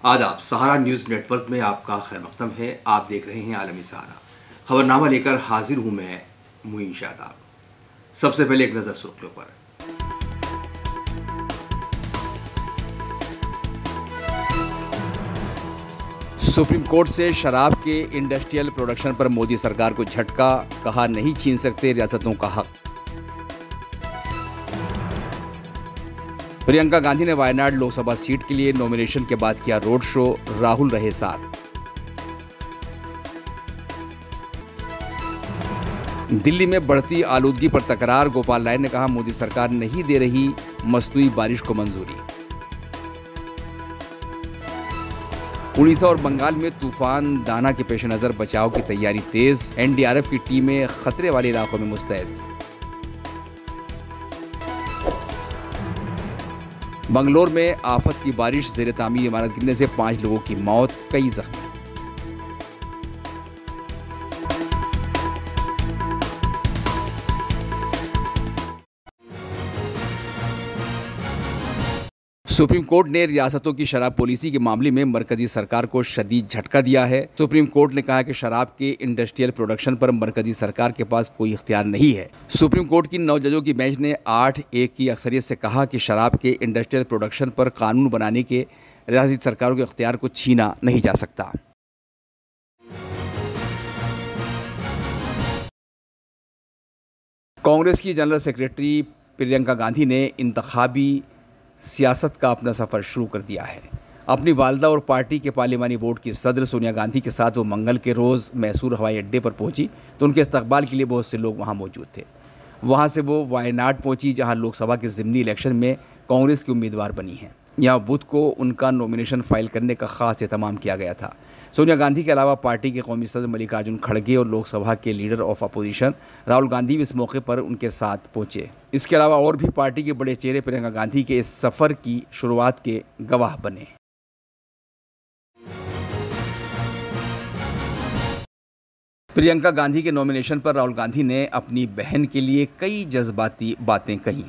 आदाब। सहारा news network में आपका खैर मक़दम है। आप देख रहे हैं आलमी सहारा। खबरनामा लेकर हाजिर हूं मैं मुईन शादाब। सबसे पहले एक नज़र सुर्खियों पर। सुप्रीम कोर्ट से शराब के इंडस्ट्रियल प्रोडक्शन पर मोदी सरकार को झटका, कहा नहीं छीन सकते रियासतों का हक। प्रियंका गांधी ने वायनाड लोकसभा सीट के लिए नॉमिनेशन के बाद किया रोड शो, राहुल रहे साथ। दिल्ली में बढ़ती आलूदगी पर तकरार, गोपाल राय ने कहा मोदी सरकार नहीं दे रही मसनूई बारिश को मंजूरी। उड़ीसा और बंगाल में तूफान दाना के पेश नजर बचाव की तैयारी तेज, एनडीआरएफ की टीमें खतरे वाले इलाकों में मुस्तैद। बंगलोर में आफत की बारिश, ज़ेरे तामीर इमारत गिरने से 5 लोगों की मौत, कई जख्मी। सुप्रीम कोर्ट ने रियासतों की शराब पॉलिसी के मामले में मरकजी सरकार को शदीद झटका दिया है। सुप्रीम कोर्ट ने कहा कि शराब के इंडस्ट्रियल प्रोडक्शन पर मरकजी सरकार के पास कोई इख्तियार नहीं है। सुप्रीम कोर्ट की 9 जजों की बेंच ने 8-1 की अक्सरियत से कहा कि शराब के इंडस्ट्रियल प्रोडक्शन पर कानून बनाने के रियासती सरकारों के इख्तियार को छीना नहीं जा सकता। कांग्रेस की जनरल सेक्रेटरी प्रियंका गांधी ने इंतखाबी सियासत का अपना सफ़र शुरू कर दिया है। अपनी वालदा और पार्टी के पार्लिमानी बोर्ड की सदर सोनिया गांधी के साथ वो मंगल के रोज़ मैसूर हवाई अड्डे पर पहुंची तो उनके इस्तकबाल के लिए बहुत से लोग वहां मौजूद थे। वहां से वो वायनाड पहुंची जहां लोकसभा के ज़िमनी इलेक्शन में कांग्रेस की उम्मीदवार बनी हैं। यहाँ बुध को उनका नॉमिनेशन फाइल करने का ख़ास एहतमाम किया गया था। सोनिया गांधी के अलावा पार्टी के कौमी सदर मल्लिकार्जुन खड़गे और लोकसभा के leader of opposition Rahul Gandhi भी इस मौके पर उनके साथ पहुंचे। इसके अलावा और भी पार्टी के बड़े चेहरे प्रियंका गांधी के इस सफ़र की शुरुआत के गवाह बने। प्रियंका गांधी के नॉमिनेशन पर राहुल गांधी ने अपनी बहन के लिए कई जज्बाती बातें कही।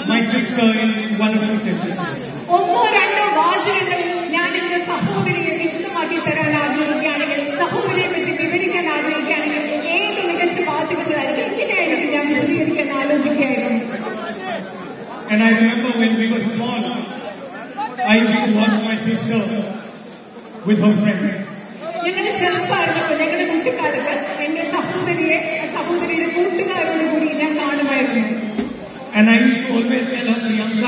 My sister in one of the sessions. ഒന്നോ രണ്ടോ വാചകങ്ങൾ ഞാൻ എന്റെ സഹോദരിയെ വിശദമാക്കി തരാൻ ആഗ്രഹിക്കുകയാണെങ്കിൽ, സഹോദരിയെ പറ്റി വിവരിക്കാൻ ആഗ്രഹിക്കുകയാണെങ്കിൽ ഏത് മികച്ച വാചകങ്ങളായിരുന്നു എങ്ങനെയായിരുന്നു ഞാൻ വിശദീകരിക്കാൻ ആലോചിക്കുകയായിരുന്നു. And I remember when we were small, I used to watch my sister with her friends. ഞങ്ങളുടെ ചെറുപ്പമായിരുന്നപ്പോൾ, ഞങ്ങളുടെ കുട്ടിക്കാലത്ത് എന്റെ സഹോദരിയുടെ കൂട്ടുകാരോട് കൂടി ഞാൻ കാണുമായിരുന്നു. And I used to always tell her, Priyanka,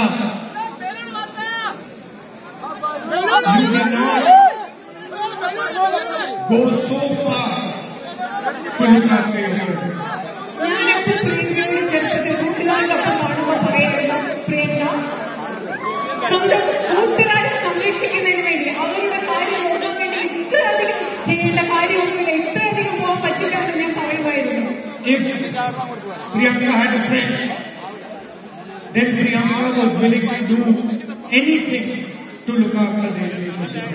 you cannot go so far to look after your parents. സംരക്ഷിക്കുന്നതിന് വേണ്ടി അവരുടെ കാര്യം നോക്കാൻ വേണ്ടി ഇത്രയധികം ചെയ്യേണ്ട കാര്യമൊന്നുമില്ല, ഇത്രയധികം പോകാൻ പറ്റില്ല എന്ന് ഞാൻ പറയുമായിരുന്നു. If Priyanka had a friend, then Priyanka was willing to do anything to look after their relationship.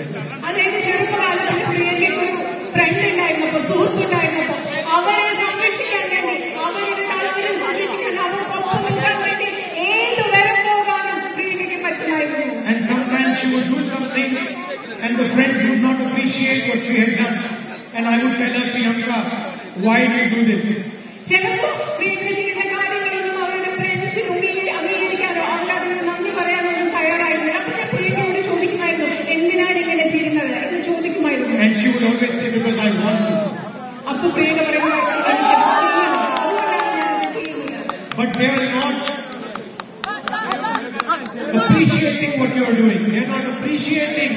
അതായത് ചെറുപ്പകാലത്ത് പ്രിയങ്കയ്ക്ക് ഒരു ഫ്രണ്ട് ഉണ്ടായിരുന്നപ്പോൾ, സുഹൃത്തുണ്ടായിരുന്നപ്പോൾ അവരെ സംരക്ഷിക്കാൻ വേണ്ടി, അവരുടെ താല്പര്യം സംരക്ഷിക്കാൻ, അവർക്കൊപ്പം നിൽക്കാൻ വേണ്ടി ഏത് വരെ പോകാനും പ്രിയങ്കയ്ക്ക് പറ്റുമായിരുന്നു. And sometimes she would do something and the friend would not appreciate what she had done. And I would tell her, Priyanka, why do you do this? ചിലപ്പോൾ പ്രിയങ്ക ചെയ്യുന്ന കാര്യങ്ങളൊന്നും അവരുടെ ഫ്രണ്ട്സിന് അംഗീകരിക്കാനോ അവരതിന് നന്ദി പറയാനോ ഒന്നും തയ്യാറായിരുന്നില്ല. അപ്പോൾ ഞാൻ പ്രിയങ്കയോട് ചോദിക്കുമായിരുന്നു, എന്തിനാണ് ഇങ്ങനെ ചെയ്യുന്നത് എന്ന് ചോദിക്കുമായിരുന്നു. അപ്പൊ പ്രിയങ്ക പറയുമായിരുന്നു, But they are not appreciating what you are doing. They are not appreciating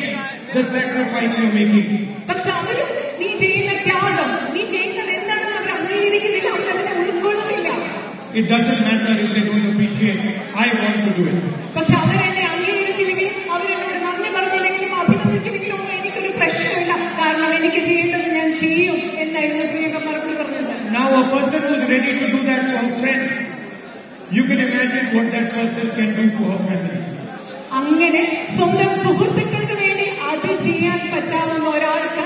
the sacrifice you are making. പക്ഷെ അവരും നീ ചെയ്യുന്ന ത്യാഗം, നീ ചെയ്യുന്നത് എന്താണെന്ന് അവർ അംഗീകരിക്കുന്നില്ല, അവരതിനെ ഉൾക്കൊള്ളുന്നില്ല. It doesn't matter if they don't appreciate it. I want to do it. പക്ഷെ അവരെന്നെ അംഗീകരിച്ചില്ലെങ്കിലും അവരെന്നോട് നന്ദി പറഞ്ഞില്ലെങ്കിലും അഭിനന്ദിച്ചില്ലെങ്കിലും എനിക്കൊരു പ്രശ്നമില്ല, കാരണം എനിക്ക് ചെയ്യേണ്ടത് ഞാൻ ചെയ്യും എന്നായിരുന്നു പ്രിയങ്ക മറുപടി പറഞ്ഞത്. Now a person who is ready to do that for a friend, you can imagine what that person can do for her family. അങ്ങനെ സ്വന്തം സുഹൃത്തുക്കൾക്ക് വേണ്ടി അത് ചെയ്യാൻ പറ്റാവുന്ന ഒരാൾക്ക്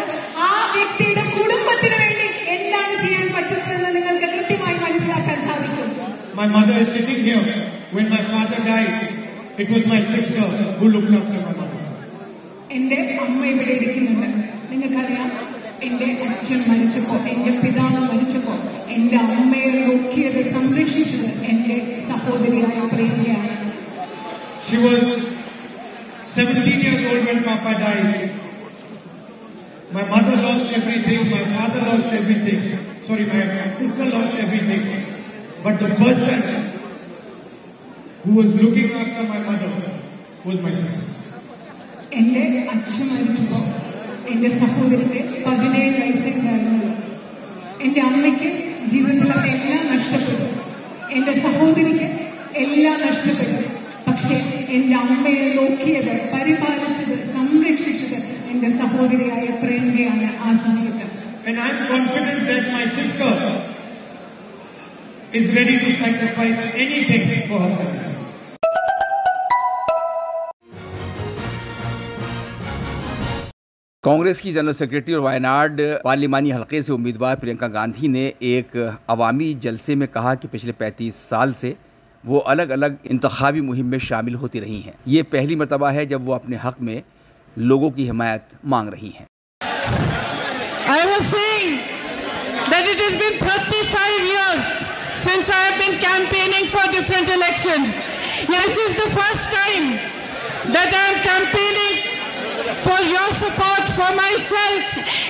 ആ വ്യക്തിയുടെ കുടുംബത്തിന് വേണ്ടി എന്താണ് ചെയ്യാൻ പറ്റുന്നതെന്ന് നിങ്ങൾക്ക് കൃത്യമായി മനസ്സിലാക്കാൻ സാധിക്കും. My mother is sitting here. when my father died, it was my sister who looked after my mother. എന്റെ അമ്മ ഇവിടെ ഇരിക്കുന്നുണ്ട്. നിങ്ങൾക്കറിയാം, എന്റെ അച്ഛൻ മരിച്ചപ്പോ, എന്റെ പിതാവ് മരിച്ചപ്പോ എന്റെ അമ്മയെ നോക്കിയത്, സംരക്ഷിച്ചത് എന്റെ സഹോദരിയായ പ്രിയങ്കയാണ്. She was 17 years old when Papa died. My mother lost everything, my father lost everything. Sorry, my sister lost everything. But the person who was looking after my mother was my sister. എന്റെ അച്ഛൻ മരിച്ചപ്പോ എന്റെ സഹോദരിക്ക് 17 വയസ്സുണ്ടായിരുന്നു. എന്റെ അമ്മയ്ക്ക് ജീവിതത്തിലൊക്കെ എല്ലാം നഷ്ടപ്പെട്ടു, എന്റെ സഹോദരിക്ക് എല്ലാം നഷ്ടപ്പെട്ടു. പക്ഷെ എന്റെ അമ്മയെ നോക്കിയത്, പരിപാലിച്ചത്, സംരക്ഷിച്ചത് എന്റെ സഹോദരിയായ പ്രിയങ്കയാണ് ആ സമയത്ത്. And I'm confident that my sister is ready to sacrifice anything for her family. Congress की जनरल सेक्रेटरी और वायनाड पार्लिमानी हलके से उम्मीदवार प्रियंका गांधी ने एक अवामी जलसे में कहा कि पिछले 35 साल से वो अलग अलग इंतखाबी मुहिम में शामिल होती रही हैं। ये पहली मरतबा है जब वो अपने हक में लोगों की हिमायत मांग रही हैं। I was saying that it has been 35 years since I have been campaigning for different elections. This is the first time that I am campaigning for your support for myself.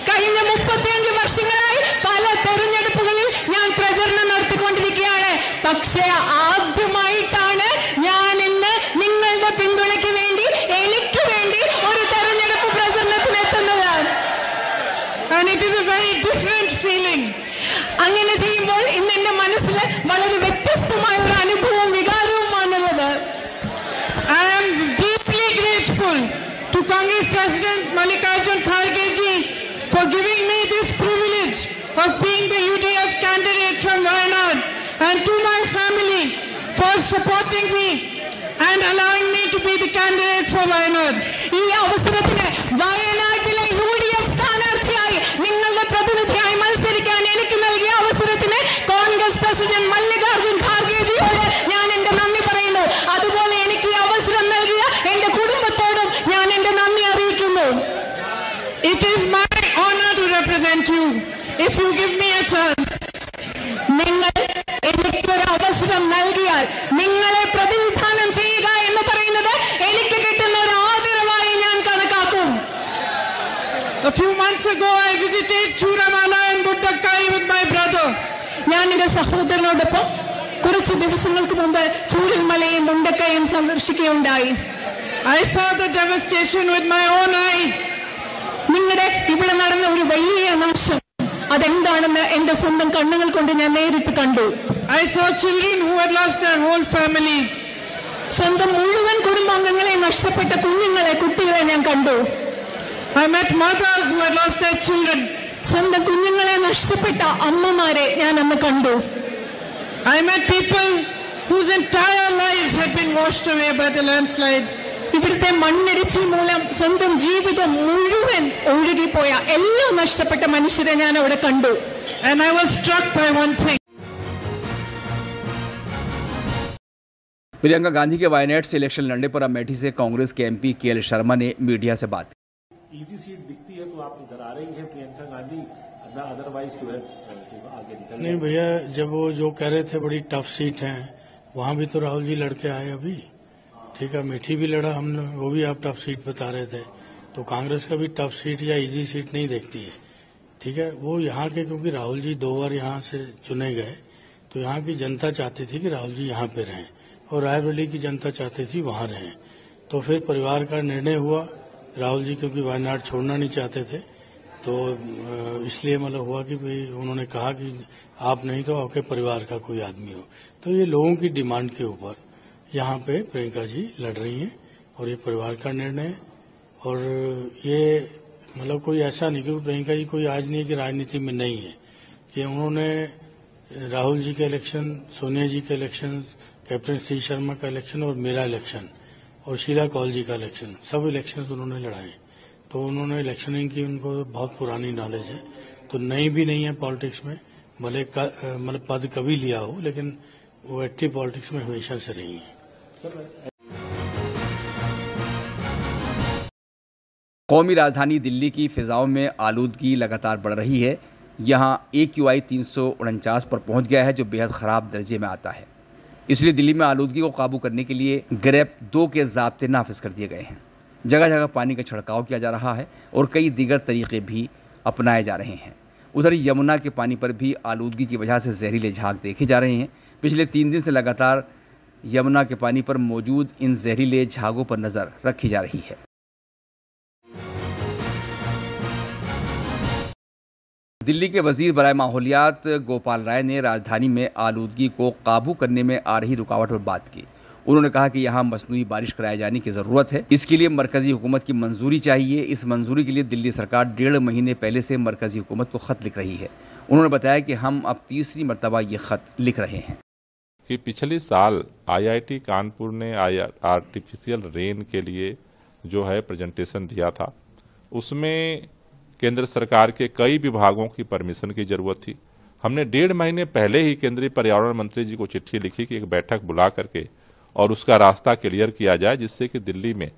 കഴിഞ്ഞ 35 വർഷങ്ങളായി പല തെരഞ്ഞെടുപ്പുകളിൽ ഞാൻ പ്രചരണം നടത്തിക്കൊണ്ടിരിക്കുകയാണ്. പക്ഷേ ആദ്യമായിട്ടാണ് ഞാൻ ഇന്ന് നിങ്ങളുടെ പിന്തുണയ്ക്ക് വേണ്ടി, എനിക്ക് വേണ്ടി ഒരു തെരഞ്ഞെടുപ്പ് പ്രചരണത്തിന് എത്തുന്നത്. And it is a very different feeling. അങ്ങനെ ചെയ്യുമ്പോൾ ഇന്ന് എന്റെ മനസ്സിൽ വളരെ വ്യത്യസ്തമായ ഒരു അനുഭവവും വികാരവുമാണുള്ളത്. I am deeply grateful to Congress President Mallikarjun Kharge ji for giving me this privilege of being the UDF candidate from Wayanad, and to my family for supporting me and allowing me to be the candidate for Wayanad. ഈ അവസരത്തിന് വയനാട്ടിലെ UDF സ്ഥാനാർത്ഥിയായി നിങ്ങളുടെ പ്രതിനിധിയായി മത്സരിക്കാൻ എനിക്ക് നൽകിയ അവസരത്തിന് Congress president Mallikarjun Kharge ജിയോട് ഞാൻ എന്റെ നന്ദി പറയുന്നു. അതുപോലെ എനിക്ക് ഈ അവസരം നൽകിയ എന്റെ കുടുംബത്തോടും ഞാൻ എന്റെ നന്ദി അറിയിക്കുന്നു. It is my honor to represent you. If you give me a chance, നിങ്ങൾ എനിക്കൊരു അവസരം നൽകിയാൽ നിങ്ങളെ പ്രതിനിധാനം ചെയ്യുക എന്ന് പറയുന്നത് എനിക്ക് കിട്ടുന്ന ഒരു ആദരവായി ഞാൻ കണക്കാക്കും. A few months ago I visited Churamala and Buddakai with my brother. ഞാൻ എന്റെ സഹോദരനോടൊപ്പം കുറച്ച് ദിവസങ്ങൾക്ക് മുമ്പ് ചൂരൽമലയും മുണ്ടക്കയും സന്ദർശിക്കുകയുണ്ടായി. I saw the devastation with my own eyes. നിങ്ങളുടെ ഇവിടെ നടന്ന ഒരു വലിയ നാശം അതെന്താണെന്ന് എന്റെ സ്വന്തം കണ്ണുകൾ കൊണ്ട് ഞാൻ നേരിട്ട് കണ്ടു. I saw children who had lost their whole families. സ്വന്തം മുഴുവൻ കുടുംബാംഗങ്ങളെ നഷ്ടപ്പെട്ട കുഞ്ഞുങ്ങളെ, കുട്ടികളെ ഞാൻ കണ്ടു. I met mothers who had lost their children. സ്വന്തം കുഞ്ഞുങ്ങളെ നഷ്ടപ്പെട്ട അമ്മമാരെ ഞാൻ അന്ന് കണ്ടു. I met people whose entire lives had been washed away by the landslide. ഇവിടുത്തെ മണ്ണിടിച്ചിൽ മൂലം സ്വന്തം ജീവിതം മുഴുവൻ ഒഴുകിപ്പോയ, എല്ലാം നഷ്ടപ്പെട്ട മനുഷ്യരെ ഞാൻ അവിടെ കണ്ടു. And I was struck by one thing. Priyanka Gandhi के वायनाड से इलेक्शन लड़ने पर अमेठी से कांग्रेस के MP KL शर्मा ने मीडिया से बात की। इजी सीट दिखती है तो आप इधर आ रही है प्रियंका गांधी, अदरवाइज जो है आगे निकल नहीं भैया, जब वो जो कह रहे थे बड़ी टफ सीट है, वहां भी तो राहुल जी लड़के आए अभी। ठीक है, अमेठी भी लड़ा हमने, वो भी आप टफ सीट बता रहे थे। तो कांग्रेस का भी टफ सीट या इजी सीट नहीं देखती है। ठीक है, वो यहाँ के, क्योंकि राहुल जी 2 बार यहाँ से चुने गए, तो यहाँ की जनता चाहती थी कि राहुल जी यहाँ पे रहें, और रायबरेली की जनता चाहती थी वहां रहें। तो फिर परिवार का निर्णय हुआ, राहुल जी क्योंकि वायनाड छोड़ना नहीं चाहते थे, तो इसलिए मतलब हुआ कि भाई उन्होंने कहा कि आप नहीं तो आपके परिवार का कोई आदमी हो। तो ये लोगों की डिमांड के ऊपर यहाँ पे प्रियंका जी लड़ रही हैं, और ये परिवार का निर्णय। और ये मतलब कोई ऐसा नहीं, क्योंकि प्रियंका जी कोई आज नहीं है कि राजनीति में नहीं है, कि उन्होंने राहुल जी के इलेक्शन, सोनिया जी के इलेक्शन, कैप्टन श्री शर्मा का इलेक्शन और मेरा इलेक्शन और शीला कौल जी का इलेक्शन, सब इलेक्शन उन्होंने लड़ाए। तो उन्होंने इलेक्शनिंग की, उनको बहुत पुरानी नॉलेज है, तो नई भी नहीं है पॉलिटिक्स में, भले मतलब पद कभी लिया हो, लेकिन वो एक्टिव पॉलिटिक्स में हमेशा से रही हैं। कौमी राजधानी दिल्ली की फिजाओं में आलूदगी लगातार बढ़ रही है। यहाँ AQI 349 पर पहुँच गया है, जो बेहद ख़राब दर्जे में आता है। इसलिए दिल्ली में आलूदगी को काबू करने के लिए ग्रेप 2 के ज़ाब्ते नाफिज कर दिए गए हैं। जगह जगह पानी का छिड़काव किया जा रहा है और कई दीगर तरीके भी अपनाए जा रहे हैं। उधर यमुना के पानी पर भी आलूदगी की वजह से जहरीले झाग देखे जा रहे हैं। पिछले 3 दिन से लगातार यमुना के पानी पर मौजूद इन जहरीले झागों पर नज़र रखी जा रही है। दिल्ली के वजीर बराए माहौलियात गोपाल राय ने राजधानी में आलूदगी को काबू करने में आ रही रुकावट पर बात की। उन्होंने कहा कि यहाँ मसनूई बारिश कराए जाने की ज़रूरत है। इसके लिए मरकज़ी हुकूमत की मंजूरी चाहिए। इस मंजूरी के लिए दिल्ली सरकार 1.5 महीने पहले से मरकज़ी हुकूमत को ख़त लिख रही है। उन्होंने बताया कि हम अब तीसरी मरतबा ये ख़त लिख रहे हैं कि पिछले साल IIT कानपुर ने आर्टिफिशियल रेन के लिए जो है प्रेजेंटेशन दिया था, उसमें केंद्र सरकार के कई विभागों की परमिशन की जरूरत थी। हमने 1.5 महीने पहले ही केंद्रीय पर्यावरण मंत्री जी को चिट्ठी लिखी कि एक बैठक बुला करके और उसका रास्ता क्लियर किया जाए, जिससे कि दिल्ली में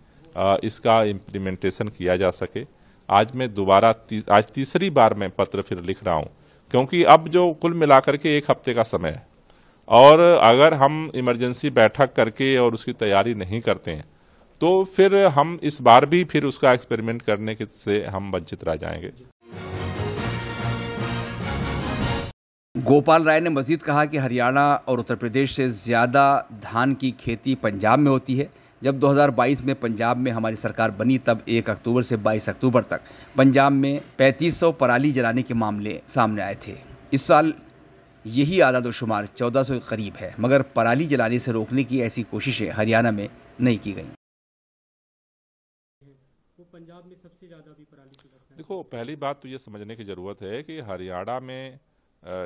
इसका इम्प्लीमेंटेशन किया जा सके। आज मैं दोबारा आज तीसरी बार मैं पत्र फिर लिख रहा हूं, क्योंकि अब जो कुल मिलाकर के 1 हफ्ते का समय है और अगर हम इमरजेंसी बैठक करके और उसकी तैयारी नहीं करते हैं तो फिर हम इस बार भी फिर उसका एक्सपेरिमेंट करने से हम वंचित रह जाएंगे। गोपाल राय ने मजीद कहा कि हरियाणा और उत्तर प्रदेश से ज़्यादा धान की खेती पंजाब में होती है। जब 2022 में पंजाब में हमारी सरकार बनी तब 1 अक्टूबर से 22 अक्टूबर तक पंजाब में 3500 पराली जलाने के मामले सामने आए थे। इस साल यही आदादोशुमार 1400 के करीब है, मगर पराली जलाने से रोकने की ऐसी कोशिशें हरियाणा में नहीं की गई। पंजाब में सबसे ज्यादा भी पराली की घटना। देखो, पहली बात तो ये समझने की जरूरत है कि हरियाणा में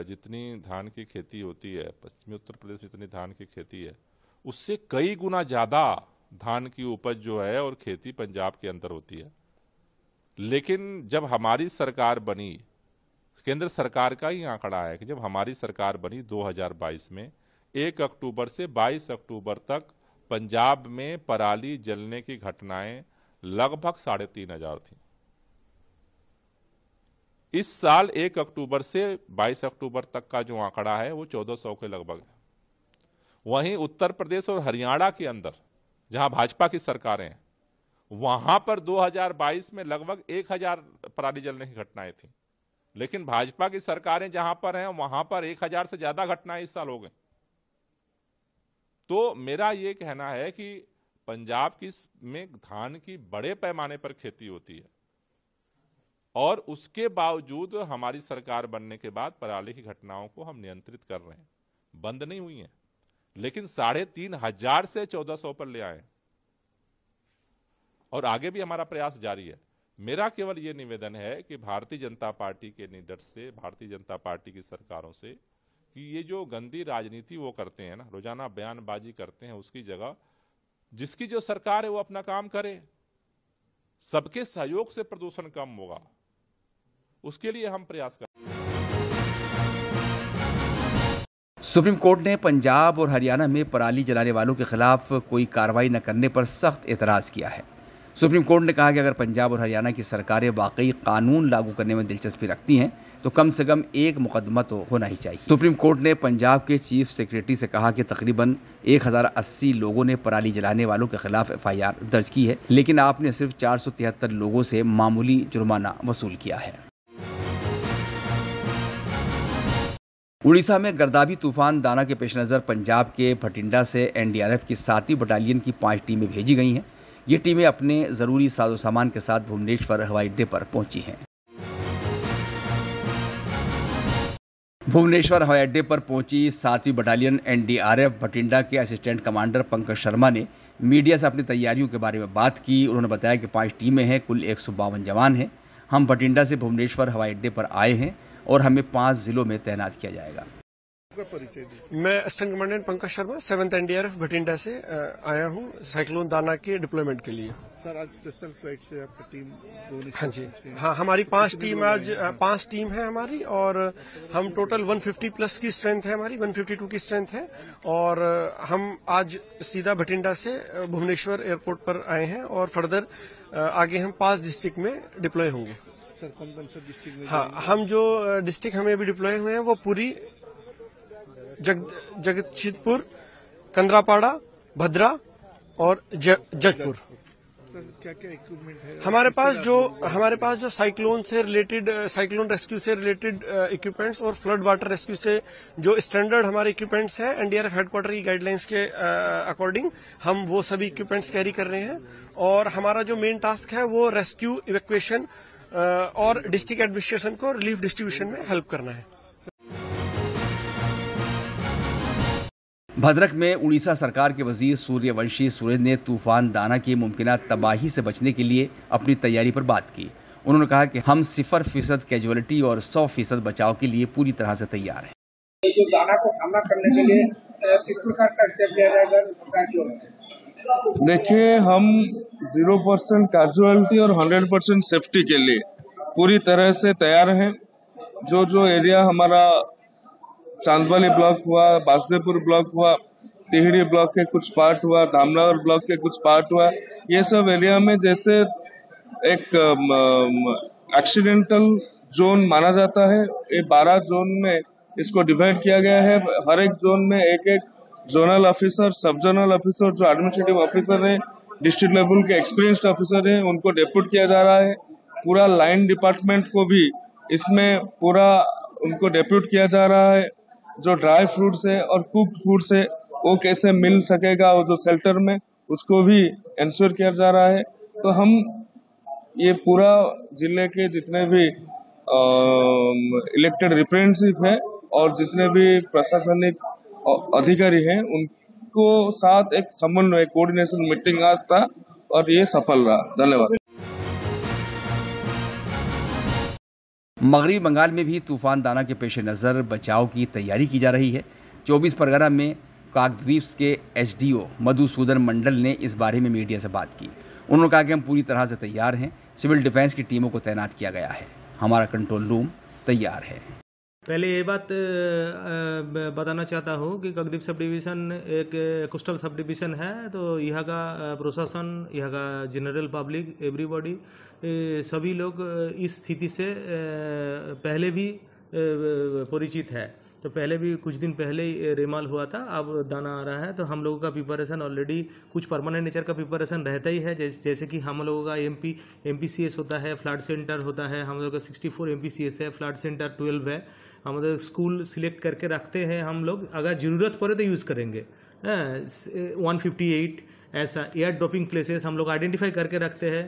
जितनी धान की खेती होती है, पश्चिमी उत्तर प्रदेश में जितनी धान की खेती है, उससे कई गुना ज्यादा धान की उपज जो है और खेती पंजाब के अंदर होती है। लेकिन जब हमारी सरकार बनी, केंद्र सरकार का ही आंकड़ा है कि जब हमारी सरकार बनी 2022 में 1 अक्टूबर से 22 अक्टूबर तक पंजाब में पराली जलने की घटनाएं लगभग 3500 थी। इस साल 1 अक्टूबर से 22 अक्टूबर तक का जो आंकड़ा है वो 1400 के लगभग है। वहीं उत्तर प्रदेश और हरियाणा के अंदर जहां भाजपा की सरकारें हैं, वहां पर 2022 में लगभग 1000 पराली जलने की घटनाएं थी। लेकिन भाजपा की सरकारें जहां पर हैं वहां पर 1000 से ज्यादा घटनाएं इस साल हो गई। तो मेरा ये कहना है कि पंजाब में धान की बड़े पैमाने पर खेती होती है और उसके बावजूद हमारी सरकार बनने के बाद पराली की घटनाओं को हम नियंत्रित कर रहे हैं, बंद नहीं हुई हैं, लेकिन 3500 से 1400 पर ले आए और आगे भी हमारा प्रयास जारी है। मेरा केवल ये निवेदन है कि भारतीय जनता पार्टी के लीडर से, भारतीय जनता पार्टी की सरकारों से, कि ये जो गंदी राजनीति वो करते हैं ना, रोजाना बयानबाजी करते हैं, उसकी जगह जिसकी जो सरकार है वो अपना काम करे। सबके सहयोग से प्रदूषण कम होगा, उसके लिए हम प्रयास करें। सुप्रीम कोर्ट ने पंजाब और हरियाणा में पराली जलाने वालों के खिलाफ कोई कार्रवाई न करने पर सख्त एतराज़ किया है। सुप्रीम कोर्ट ने कहा कि अगर पंजाब और हरियाणा की सरकारें वाकई कानून लागू करने में दिलचस्पी रखती हैं तो कम से कम एक मुकदमा तो होना ही चाहिए। सुप्रीम कोर्ट ने पंजाब के चीफ सेक्रेटरी से कहा कि तकरीबन 1080 लोगों ने पराली जलाने वालों के खिलाफ FIR दर्ज की है, लेकिन आपने सिर्फ 473 लोगों से मामूली जुर्माना वसूल किया है। उड़ीसा में गर्दाबी तूफान दाना के पेश नज़र पंजाब के भटिंडा से NDRF की 7वीं बटालियन की 5 टीमें भेजी गई हैं। ये टीमें अपने ज़रूरी साजो सामान के साथ भुवनेश्वर हवाई अड्डे पर पहुंची हैं। भुवनेश्वर हवाई अड्डे पर पहुंची 7वीं बटालियन NDRF भटिंडा के असिस्टेंट कमांडर पंकज शर्मा ने मीडिया से अपनी तैयारियों के बारे में बात की। उन्होंने बताया कि 5 टीमें हैं, कुल 152 जवान हैं। हम भटिंडा से भुवनेश्वर हवाई अड्डे पर आए हैं और हमें 5 जिलों में तैनात किया जाएगा। मैं assistant commandant Pankaj Sharma 7th NDRF Bathinda से आया हूँ साइक्लोन दाना के डिप्लॉयमेंट के लिए। सर आज स्पेशल फ्लाइट से आपकी टीम हाँ जी, हाँ हमारी 5 टीम आज 5 टीम है हमारी, और हम टोटल 150 प्लस की स्ट्रेंथ है हमारी, 152 की स्ट्रेंथ है, और हम आज सीधा भटिंडा से भुवनेश्वर एयरपोर्ट पर आए हैं और फर्दर आगे हम 5 डिस्ट्रिक्ट में डिप्लॉय होंगे। सर कौन कौन सा डिस्ट्रिक्ट में? हाँ, हम जो डिस्ट्रिक्ट हमें अभी डिप्लॉय हुए हैं वो पूरी जगतसीधपुर, कंदरापाड़ा, भद्रा और जजपुर। क्या क्या इक्विपमेंट है हमारे पास जो साइक्लोन रेस्क्यू से रिलेटेड इक्विपमेंट्स और फ्लड वाटर रेस्क्यू से जो स्टैंडर्ड हमारे इक्विपमेंट्स हैं एनडीआरएफ हेडक्वार्टर की गाइडलाइंस के अकॉर्डिंग हम वो सभी इक्विपमेंट्स कैरी कर रहे हैं, और हमारा जो मेन टास्क है वो रेस्क्यू, इवैक्यूएशन और डिस्ट्रिक्ट एडमिनिस्ट्रेशन को रिलीफ डिस्ट्रीब्यूशन में हेल्प करना है। भद्रक में उड़ीसा सरकार के वजीर सूर्यवंशी सूरज ने तूफान दाना की मुमकिना तबाही से बचने के लिए अपनी तैयारी पर बात की। उन्होंने कहा कि हम 0% कैजुअलिटी और 100% बचाव के लिए पूरी तरह से तैयार हैं। जो दाना को सामना करने के लिए किस प्रकार का स्टेप लिया जाएगा सरकार की ओर से? देखिए, हम 0% कैजुअलिटी और 100% सेफ्टी के लिए पूरी तरह से तैयार हैं। जो एरिया हमारा चांदबाली ब्लॉक हुआ, बासुदेवपुर ब्लॉक हुआ, तिहड़ी ब्लॉक के कुछ पार्ट हुआ, धामनगर ब्लॉक के कुछ पार्ट हुआ, ये सब एरिया में जैसे एक एक्सीडेंटल जोन माना जाता है, ये 12 जोन में इसको डिवाइड किया गया है। हर एक जोन में एक जोनल ऑफिसर, सब जोनल ऑफिसर, जो एडमिनिस्ट्रेटिव ऑफिसर है, डिस्ट्रिक्ट लेवल के एक्सपीरियंस्ड ऑफिसर है, उनको डेप्यूट किया जा रहा है। पूरा लाइन डिपार्टमेंट को भी इसमें पूरा उनको डेप्यूट किया जा रहा है। जो ड्राई फ्रूट्स है और कुक्ड फूड्स है वो कैसे मिल सकेगा, वो जो शेल्टर में, उसको भी इंश्योर किया जा रहा है। तो हम ये पूरा जिले के जितने भी इलेक्टेड रिप्रेजेंटेटिव है और जितने भी प्रशासनिक अधिकारी हैं उनको साथ एक समन्वय कोऑर्डिनेशन मीटिंग आज था और ये सफल रहा। धन्यवाद। मगरबी बंगाल में भी तूफान दाना के पेश नज़र बचाव की तैयारी की जा रही है। 24 परगना में काकद्वीप के SDO मधुसूदन मंडल ने इस बारे में मीडिया से बात की। उन्होंने कहा कि हम पूरी तरह से तैयार हैं, सिविल डिफेंस की टीमों को तैनात किया गया है, हमारा कंट्रोल रूम तैयार है। पहले ये बात बताना चाहता हूँ कि काकद्वीप सब डिवीज़न एक कोस्टल सब डिवीज़न है, तो यहाँ का प्रशासन, यहाँ का जनरल पब्लिक, एवरीबॉडी, सभी लोग इस स्थिति से पहले भी परिचित है। तो पहले भी कुछ दिन पहले ही रेमाल हुआ था, अब दाना आ रहा है, तो हम लोगों का प्रिपरेशन ऑलरेडी कुछ परमानेंट नेचर का प्रिपरेशन रहता ही है। जैसे कि हम लोगों का MPCS होता है, फ्लड सेंटर होता है, हम लोगों का 64 MPCS है, फ्लड सेंटर 12 है। हम लोग स्कूल सिलेक्ट करके रखते हैं, हम लोग अगर ज़रूरत पड़े तो यूज़ करेंगे। 158 ऐसा एयर ड्रॉपिंग प्लेसेस हम लोग आइडेंटिफाई करके रखते हैं,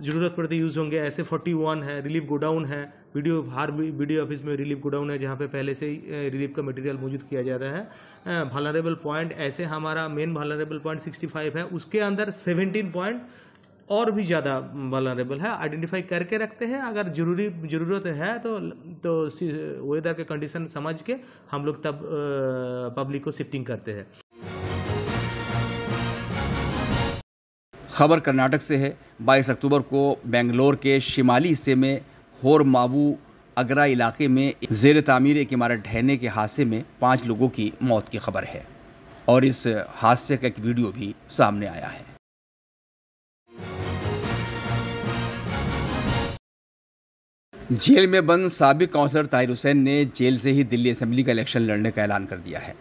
ज़रूरत पड़े तो यूज़ होंगे। ऐसे 41 है, रिलीफ गोडाउन है, हर वीडियो ऑफिस में रिलीफ गोडाउन है जहाँ पे पहले से ही रिलीफ का मटेरियल मौजूद किया जाता है। वल्नरेबल पॉइंट, ऐसे हमारा मेन वल्नरेबल पॉइंट 65 है, उसके अंदर 17 पॉइंट और भी ज़्यादा वल्नरेबल है, आइडेंटिफाई करके रखते हैं। अगर ज़रूरत है तो वेदर के कंडीशन समझ के हम लोग तब पब्लिक को शिफ्टिंग करते हैं। खबर कर्नाटक से है। 22 अक्टूबर को बेंगलोर के शिमाली हिस्से में होरमावू अगरा इलाके में ज़ेर तामीर एक इमारत ढहने के हादसे में 5 लोगों की मौत की खबर है और इस हादसे का एक वीडियो भी सामने आया है। जेल में बंद साबिक काउंसलर ताहिर हुसैन ने जेल से ही दिल्ली असेंबली का इलेक्शन लड़ने का ऐलान कर दिया है।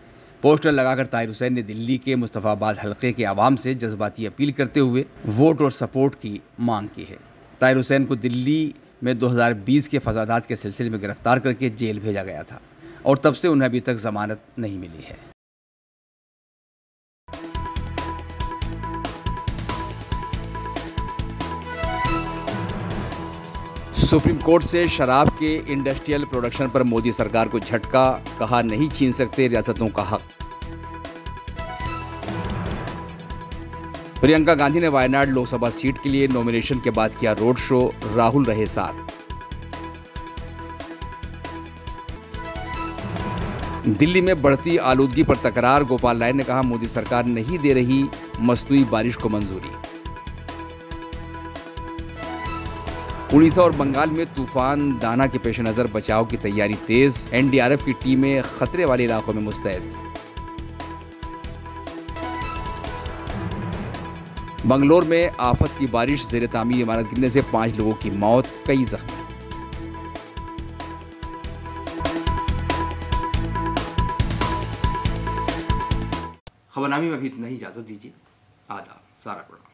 पोस्टर लगाकर ताहिर हुसैन ने दिल्ली के मुस्तफाबाद हलके के आवाम से जज्बाती अपील करते हुए वोट और सपोर्ट की मांग की है। ताहिर हुसैन को दिल्ली में 2020 के फसादात के सिलसिले में गिरफ्तार करके जेल भेजा गया था और तब से उन्हें अभी तक जमानत नहीं मिली है। सुप्रीम कोर्ट से शराब के इंडस्ट्रियल प्रोडक्शन पर मोदी सरकार को झटका, कहा नहीं छीन सकते रियासतों का हक। प्रियंका गांधी ने वायनाड लोकसभा सीट के लिए नॉमिनेशन के बाद किया रोड शो, राहुल रहे साथ। दिल्ली में बढ़ती आलूदगी पर तकरार, गोपाल राय ने कहा मोदी सरकार नहीं दे रही मसनूई बारिश को मंजूरी। उड़ीसा और बंगाल में तूफान दाना के पेश नजर बचाव की तैयारी तेज, एनडीआरएफ की टीमें खतरे वाले इलाकों में मुस्तैद। बंगलोर में आफत की बारिश, जेर तामीर इमारत गिरने से 5 लोगों की मौत, कई जख्मी। खबरनामे में अभी इतना ही, इजाजत दीजिए। आदाब। सारा प्रोग्राम